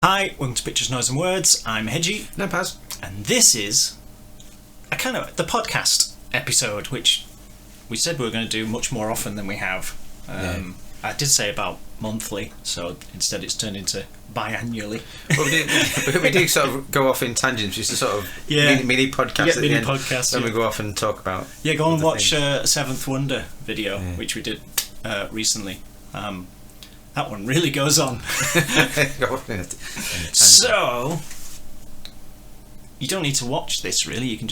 Hi, welcome to Pictures, Noise and Words. I'm Hedgy. No, Paz. And this is the podcast episode, which we said we were going to do much more often than we have. I did say about monthly, so instead it's turned into biannually. Well, we do sort of go off in tangents, just a sort of mini podcast at the end. Then we go off and talk about... Yeah, go and watch Seventh Wonder video, which we did recently. That one really goes on. So you don't need to watch this really. You can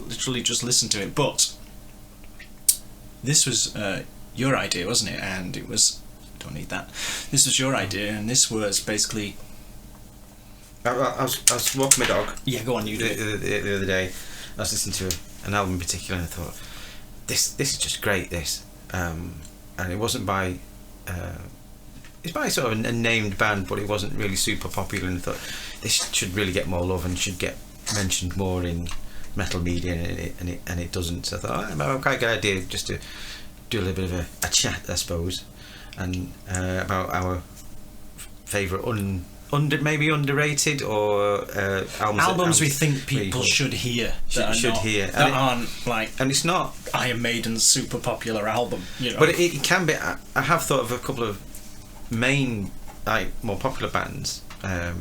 literally just listen to it. But this was your idea, wasn't it? And it was don't need that. This was your idea, and this was basically. I was walking my dog. Yeah, go on. You do it. The other day, I was listening to an album in particular, and I thought, this is just great. This, and it wasn't by. It's by sort of a named band, but it wasn't really super popular, and I thought this should really get more love and should get mentioned more in metal media, and it doesn't. So I thought, oh, quite a good idea just to do a little bit of a chat, I suppose, and about our favourite maybe underrated or albums we think people should hear that aren't like, and it's not Iron Maiden's super popular album, you know. But it can be. I have thought of a couple of main, like, more popular bands. Yeah,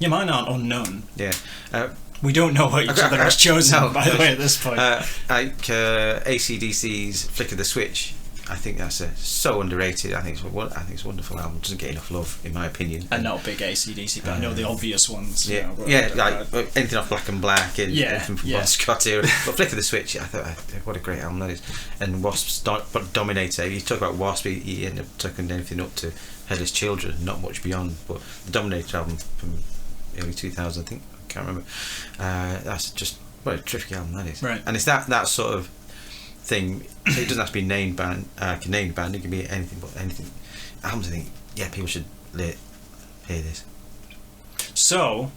mine aren't unknown. Yeah. We don't know what each other has chosen, by the way, at this point. Like AC/DC's Flick of the Switch. I think that's so underrated. I think it's a wonderful album. It doesn't get enough love, in my opinion. I'm not a big AC/DC, but I know the obvious ones. Yeah, like anything off Black and Black and anything from Bon Scott here. But Flick of the Switch, I thought, what a great album that is. And Wasp's Dominator. You talk about Wasp, he ended up taking anything up to Headless Children, not much beyond. But the Dominator album from early 2000, I think. I can't remember. That's just what a terrific album that is. Right. And it's that sort of thing. It doesn't have to be named band. It can be anything, but anything. Albums, I think, people should hear this. So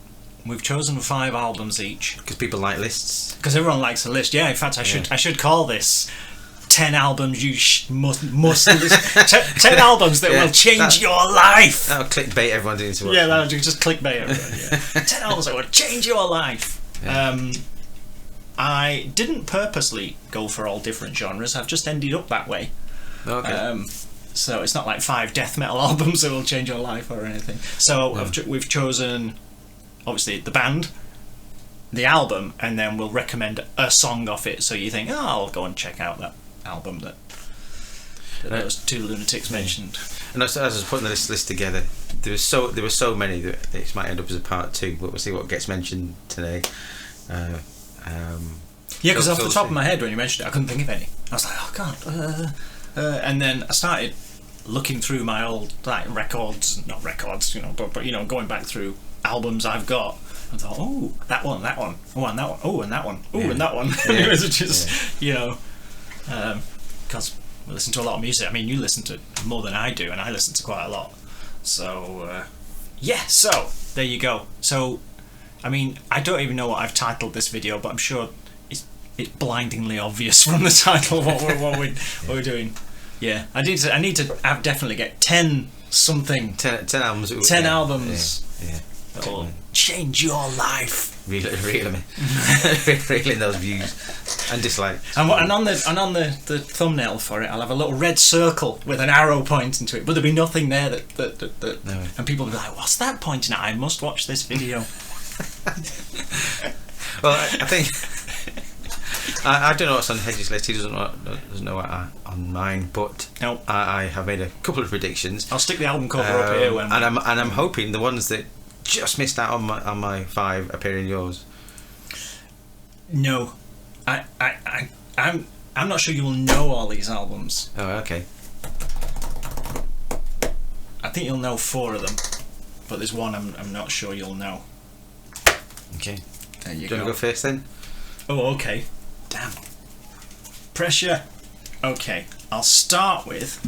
we've chosen 5 albums each because people like lists. Because everyone likes a list. Yeah, in fact, I should call this 10 albums you must listen. 10 albums that will change your life. That'll clickbait everyone into watching. Yeah, that'll just clickbait everyone. Yeah. 10 albums that will change your life. Yeah. I didn't purposely go for all different genres. I've just ended up that way. Okay. So it's not like 5 death metal albums that will change your life or anything. So we've chosen, obviously, the band, the album, and then we'll recommend a song off it. So you think, I'll go and check out that album that those 2 lunatics mentioned. And as I was putting this list together, there were so many that this might end up as a part 2, but we'll see what gets mentioned today. Because off the top of my head, when you mentioned it, I couldn't think of any. I was like, oh god. And then I started looking through my old not records, but going back through albums I've got. I thought, oh, that one, oh, and that one, oh, and that one, oh, and that one. It was just, because we listen to a lot of music. I mean, you listen to more than I do, and I listen to quite a lot. So, so there you go. So, I mean, I don't even know what I've titled this video, but I'm sure it's blindingly obvious from the title what we're doing. Yeah, I need to definitely get 10 albums. 10 albums. Yeah. That will change your life. Reeling those views and dislikes. And on the thumbnail for it, I'll have a little red circle with an arrow pointing to it, but there'll be nothing there that no. And people will be like, "What's that pointing at? I must watch this video." Well, I think I don't know what's on Hedge's list. He doesn't know what on mine, but nope. I have made a couple of predictions. I'll stick the album cover up here and I'm hoping the ones that just missed out on my 5 appear in yours. No, I'm not sure you will know all these albums. Oh, okay. I think you'll know 4 of them, but there's one I'm not sure you'll know. Okay. There you go. Do you want to go first then? Oh, okay. Damn. Pressure. Okay. I'll start with.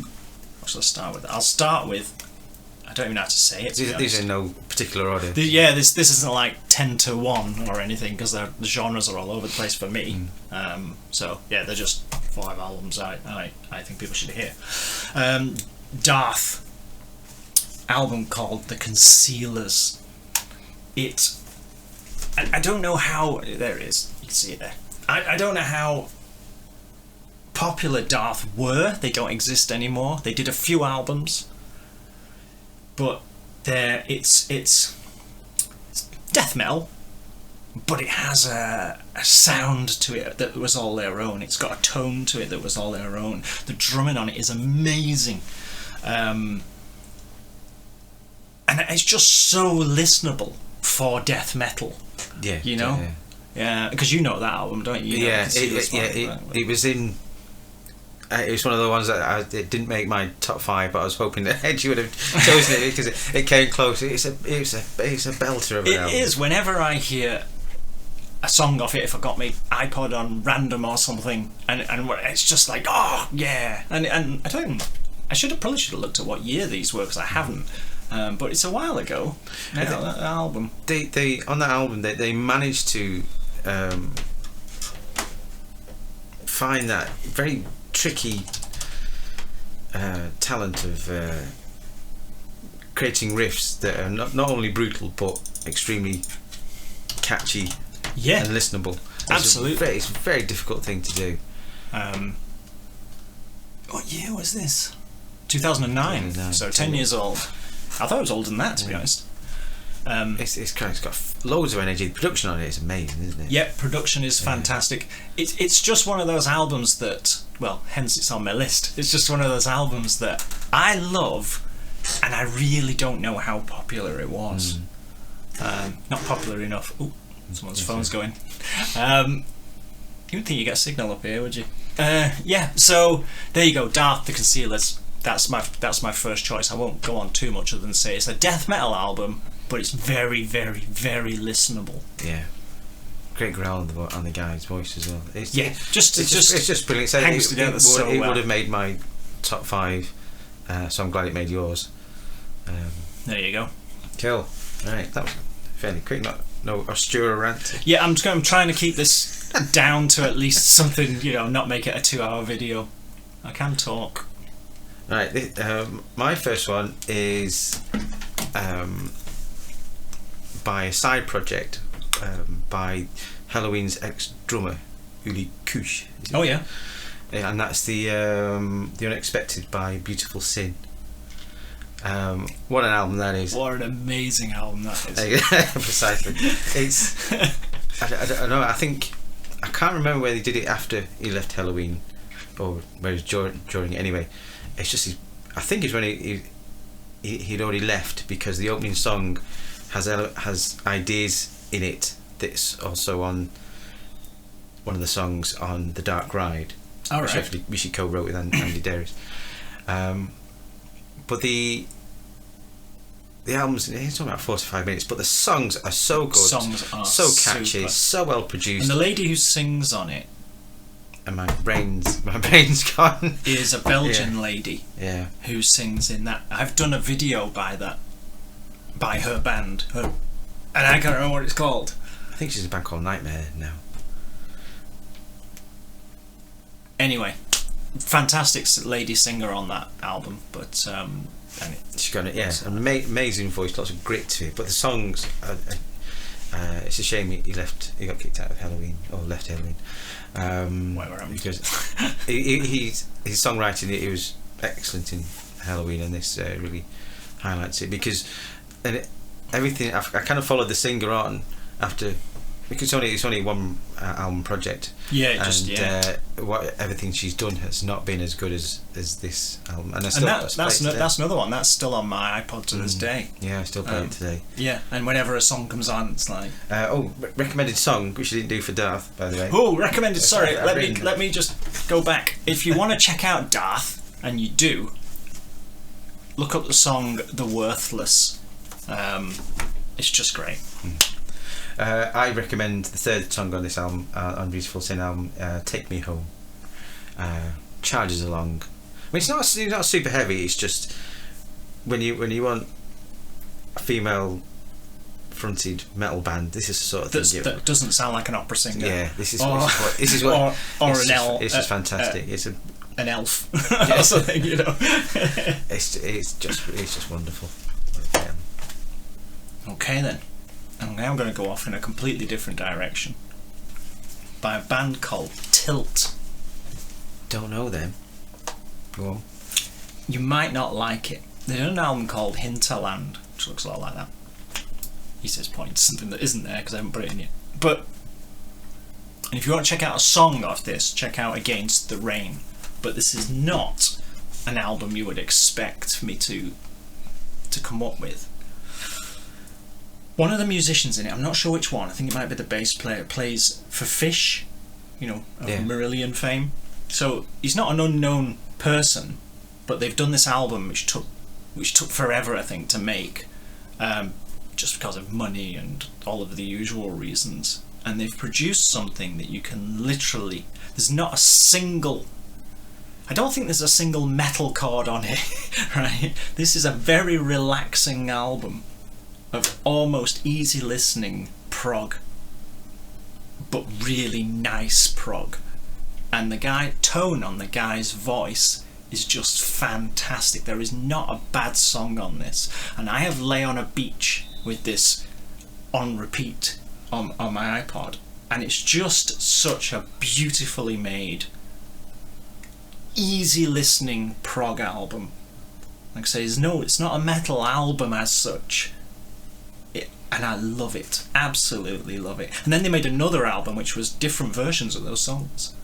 I don't even know how to say it. These are in no particular order. This isn't like 10 to 1 or anything, because the genres are all over the place for me. So yeah, they're just 5 albums I think people should hear. Darth album called The Concealers. I don't know how. There it is. You can see it there. I don't know how popular Darth were. They don't exist anymore. They did a few albums, but it's death metal, but it has a sound to it that was all their own. It's got a tone to it that was all their own. The drumming on it is amazing. And it's just so listenable for death metal. Yeah, you know, yeah, because you know that album, don't you? It was in. It was one of the ones that it didn't make my top 5, but I was hoping that Hedgy would have chosen it because it came close. It's a belter of an album. It is. Whenever I hear a song off it, if I got my iPod on random or something, and it's just like, oh yeah, and I don't. I probably should have looked at what year these were because I haven't. But it's a while ago. Now, that album. They on that album they managed to find that very tricky talent of creating riffs that are not only brutal but extremely catchy and listenable. Absolutely, it's a very difficult thing to do. What year was this? 2009. So 10 years old. I thought it was older than that, to be honest. It's got loads of energy. The production on it is amazing, isn't it? Yeah, production is fantastic. It's just one of those albums that, well, hence it's on my list. It's just one of those albums that I love, and I really don't know how popular it was. Not popular enough. Ooh, someone's phone's going. You would think you get a signal up here, would you? Yeah. So there you go, Darth the Concealers. That's my first choice. I won't go on too much other than say it's a death metal album, but it's very, very, very listenable. Yeah, great growl on the guy's voice as well. It's just brilliant. So hangs together so well. It would have made my top 5, so I'm glad it made yours. There you go. Cool. All right, that was fairly quick. No austere rant. Yeah, I'm trying to keep this down to at least something, not make it a 2-hour video. I can talk. Right, my first one is by a side project by Halloween's ex-drummer Uli Kusch. Oh yeah, and that's the Unexpected by Beautiful Sin. What an album that is! What an amazing album that is! Precisely. It's I don't know. I can't remember whether he did it after he left Halloween or whether it was during it. Anyway, it's just I think it's when he'd already left, because the opening song has ideas in it that's also on one of the songs on The Dark Ride, which she co-wrote with Andy Darius. But the album's it's only about 45 minutes, but the songs are so good, songs are so catchy, super. So well produced. And the lady who sings on it, and my brain's gone, is a Belgian lady Yeah. who sings in that. I've done a video by her band, and I can't remember what it's called. I think she's a band called Nightmare now. Anyway, fantastic lady singer on that album, but she's got an amazing voice, lots of grit to it. But the songs, it's a shame he got kicked out of Halloween, or left Halloween. Because his songwriting, it was excellent in Halloween, and this really highlights it, because everything I kind of followed the singer on after, because it's only one album project. Everything she's done has not been as good as this album, and that's another one that's still on my iPod to this day. Yeah, I still play it today. Yeah, and whenever a song comes on, it's like recommended song, which you didn't do for Darth, by the way. Oh, recommended. Sorry, let me just go back. If you want to check out Darth, and you do, look up the song "The Worthless." It's just great. I recommend the third song on this album, on Beautiful Sin album, "Take Me Home." Charges along. I mean, it's not super heavy. It's just when you want a female fronted metal band, this is the sort of thing that doesn't sound like an opera singer. Yeah, this is what or an elf. It's just fantastic. It's an elf or something, It's just wonderful. Okay then. And now I'm going to go off in a completely different direction. By a band called Tilt. Don't know them. Go on. You might not like it. They did an album called Hinterland, which looks a lot like that. He says points, something that isn't there because I haven't put it in yet. But if you want to check out a song off this, check out Against the Rain. But this is not an album you would expect me to come up with. One of the musicians in it, I'm not sure which one, I think it might be the bass player, plays for Fish, of Marillion fame. So he's not an unknown person, but they've done this album which took forever, I think, to make, just because of money and all of the usual reasons. And they've produced something that you can literally... I don't think there's a single metal chord on it, right? This is a very relaxing album of almost easy listening prog, but really nice prog. And the tone on the guy's voice is just fantastic. There is not a bad song on this. And I have Lay on a Beach with this on repeat on my iPod. And it's just such a beautifully made, easy listening prog album. Like I say, it's not a metal album as such. And I love it. Absolutely love it. And then they made another album which was different versions of those songs.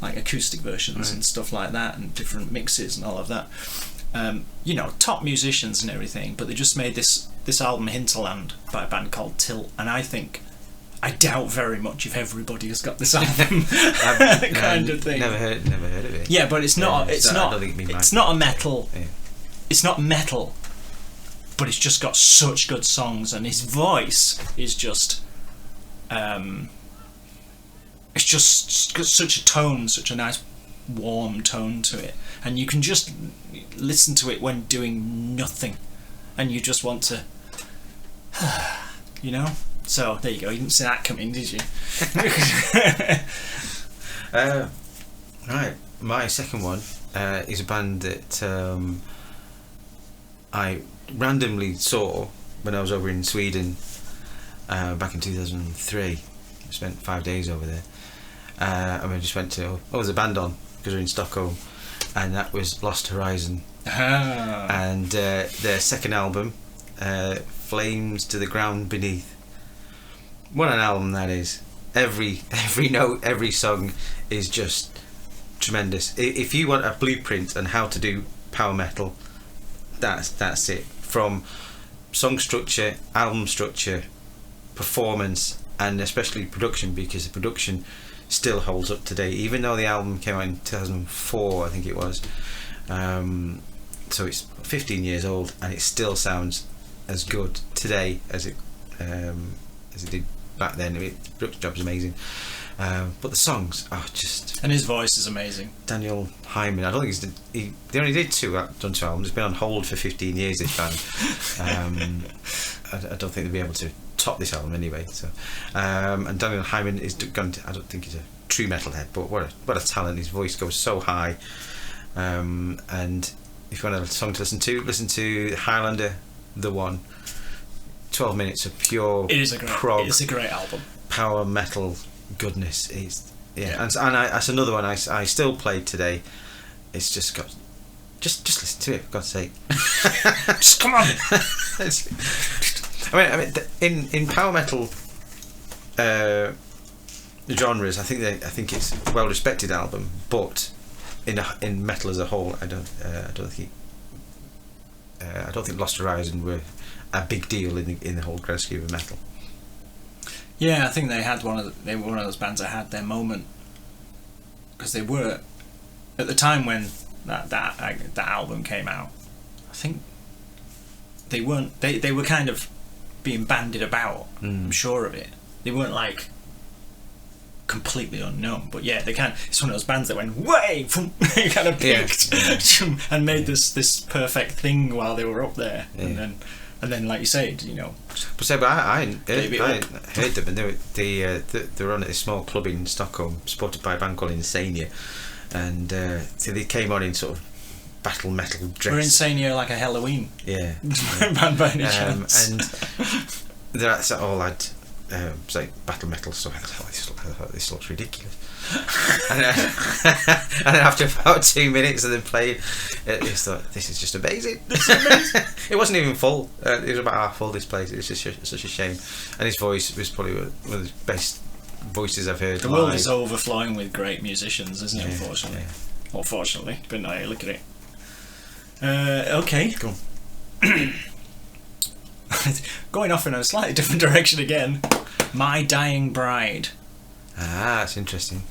Like acoustic versions and stuff like that, and different mixes and all of that. Top musicians and everything, but they just made this album Hinterland by a band called Tilt, and I doubt very much if everybody has got this album. Kind of thing. Never heard of it. Yeah, but it's not a metal. Yeah. It's not metal, but it's just got such good songs, and his voice is just it's just got such a tone, such a nice warm tone to it, and you can just listen to it when doing nothing, and you just want to so there you go. You didn't see that coming, did you? Right, my second one is a band that I randomly saw when I was over in Sweden back in 2003. I spent 5 days over there. And we just went to... there's a band on because we're in Stockholm, and that was Lost Horizon. And their second album, Flames to the Ground Beneath. What an album that is. Every note, every song is just tremendous. If you want a blueprint on how to do power metal, that's it. From song structure, album structure, performance, and especially production, because the production still holds up today, even though the album came out in 2004, I think it was. So it's 15 years old, and it still sounds as good today as it did back then. The production job is amazing, but the songs are just... And his voice is amazing. Daniel Hyman, I don't think they only did two albums. It's been on hold for 15 years, this band. I don't think they'll be able to top this album anyway. So, and Daniel Hyman is going to... I don't think he's a true metalhead, but what a talent! His voice goes so high. And if you want a song to listen to Highlander, The One. 12 minutes of pure prog. It's a great album. Power metal goodness. And that's another one I still play today. It's just got... Just listen to it, for God's sake. Just come on. I mean, in power metal genres, I think it's a well respected album, but in metal as a whole, I don't think Lost Horizon were a big deal in the whole grand scheme of metal. Yeah, I think they were one of those bands that had their moment, because they were at the time when that album came out. I think they weren't. They were kind of being bandied about. I'm sure of it. They weren't like completely unknown, but yeah, it's one of those bands that went way from kind of peaked and made this perfect thing while they were up there, and then like you said, But I heard them, and they were on at this small club in Stockholm, supported by a band called Insania, and so they came on in sort of battle metal dress. Were Insania like a Halloween? Yeah. band by any chance? And that's all had say battle metal stuff. I thought this looks ridiculous. and then after about 2 minutes of them playing, I just thought, this is just amazing. It wasn't even full. It was about half full, this place. It was just such a shame. And his voice was probably one of the best voices I've heard. The world is overflowing with great musicians, isn't it? Yeah, unfortunately. yeah. Or fortunately, depending on how you look at it. Okay. Cool. Going off in a slightly different direction again. My Dying Bride. Ah, that's interesting.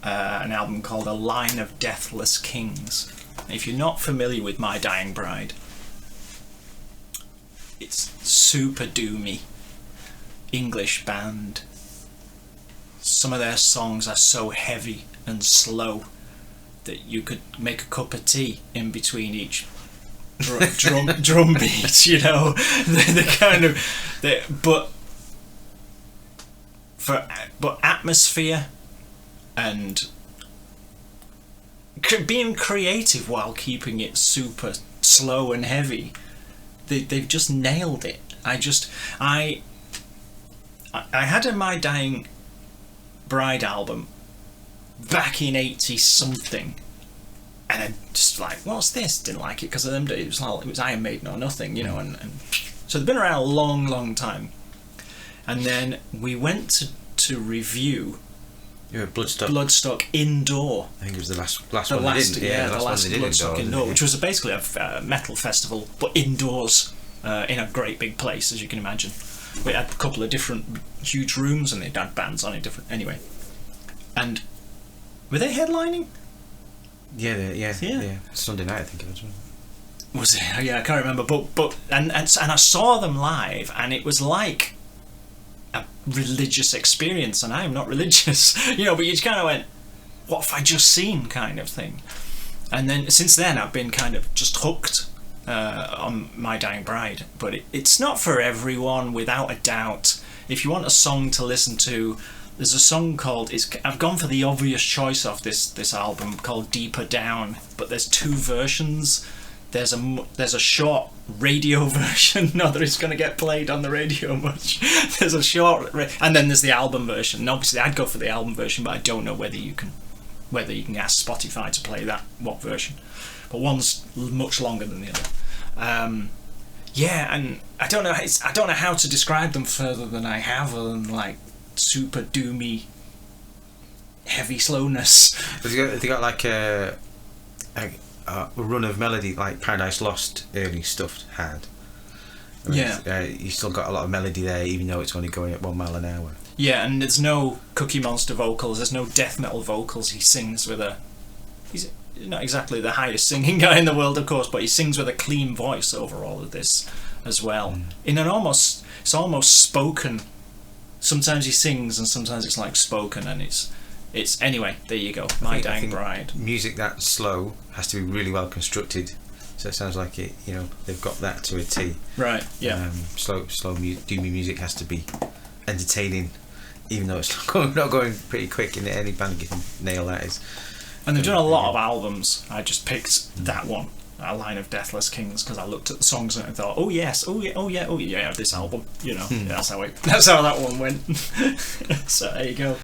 An album called A Line of Deathless Kings. If you're not familiar with My Dying Bride, it's super doomy. English band. Some of their songs are so heavy and slow that you could make a cup of tea in between each drum beat, you know. the kind of but atmosphere and being creative while keeping it super slow and heavy. They've just nailed it. I had a My Dying Bride album back in 80 something, and I just like, what's this? Didn't like it because of them. It was Iron Maiden or nothing, you know. And so they've been around a long time. And then we went to review. You were Bloodstock. Bloodstock indoor. I think it was the last one they did. The last Bloodstock indoor, which was basically a metal festival, but indoors in a great big place, as you can imagine. We had a couple of different huge rooms, and they had bands on it. Anyway. And were they headlining? Yeah. Sunday night, I think it was. Was it? Yeah, I can't remember. But I saw them live, and it was like a religious experience, and I'm not religious, you know. But you kind of went, "What have I just seen?" kind of thing. And then since then, I've been kind of just hooked on My Dying Bride. But it's not for everyone, without a doubt. If you want a song to listen to, there's a song called. I've gone for the obvious choice off this album called Deeper Down, but there's two versions. There's a short radio version, not that it's going to get played on the radio much. There's a short, and then there's the album version. And obviously, I'd go for the album version, but I don't know whether you can ask Spotify to play what version. But one's much longer than the other. Yeah, and I don't know how to describe them further than I have, other than like super doomy, heavy slowness. Have they got like a run of melody like Paradise Lost early stuff had? I mean, yeah. You still got a lot of melody there, even though it's only going at 1 mile an hour. Yeah, and there's no Cookie Monster vocals, there's no death metal vocals. He sings with he's not exactly the highest singing guy in the world, of course, but he sings with a clean voice over all of this as well. In an almost spoken. Sometimes he sings and sometimes it's like spoken, and it's anyway, there you go. My Dying Bride. Music that slow has to be really well constructed, so it sounds like it. You know, they've got that to a T. Right. Yeah. Slow doomy music has to be entertaining, even though it's not going pretty quick. In any band can nail that is. And they've done a lot of albums. I just picked that one, A Line of Deathless Kings, because I looked at the songs and I thought, oh yes, oh yeah, this album. You know, that's how that one went. So there you go.